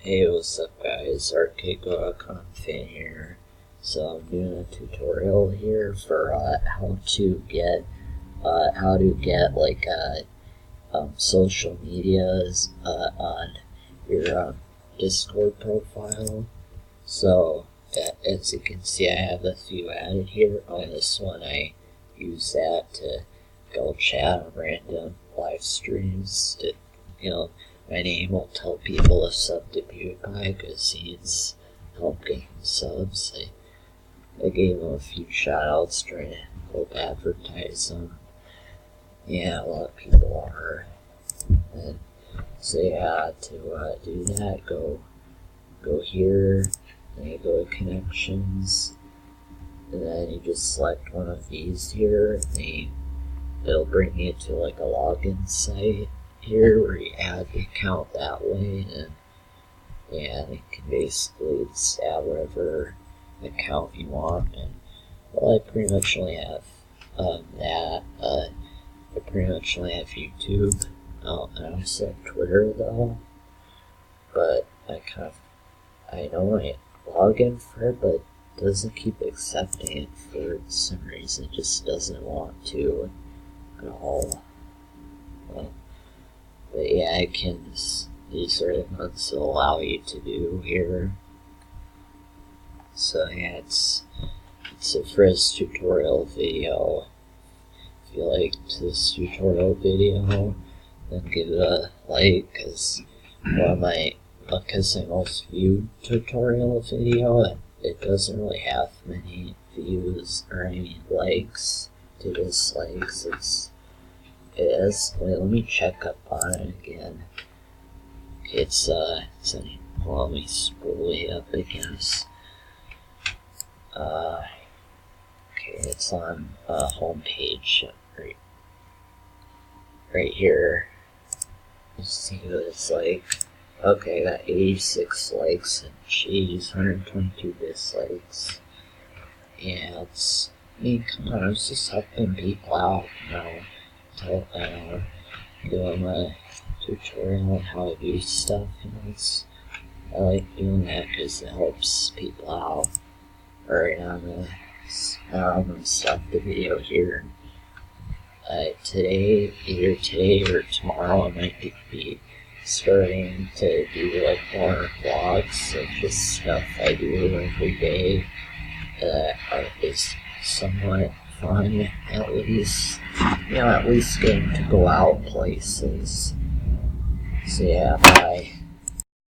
Hey, what's up guys, ArcadeGoAConfin here. So I'm doing a tutorial here for how to get social medias on your Discord profile. So as you can see, I have a few added here. On this one, I use that to go chat on random live streams. My name will tell people to sub to PewDiePie because he's helped gain subs. I gave him a few shoutouts trying to help advertise him. Yeah, a lot of people are. And so yeah, to do that, go here, and you go to connections, and then you just select one of these here, and it'll bring you to like a login site here where you add the account that way, and you can basically just add whatever account you want. And well, I pretty much only have that. I pretty much only have YouTube. I also have Twitter though, but I know I log in for it, but it doesn't keep accepting it for some reason. It just doesn't want to at all. But yeah, these are the ones that allow you to do here. So yeah, it's a first tutorial video. If you liked this tutorial video, then give it a like, because my most viewed tutorial video, it doesn't really have many views or any likes to dislikes. Wait, let me check up on it again. Let me spool it up, I guess. Okay, it's on homepage right here. Let's see what it's like. Okay, got 86 likes and jeez, 122 dislikes. Yeah, come on, I was just helping people out, doing a tutorial on how to do stuff, I like doing that because it helps people out. Alright, I'm gonna stop the video here. Either today or tomorrow, I might be starting to do like more vlogs of just stuff I do every day that is somewhat fun, at least getting to go out places. So yeah, bye.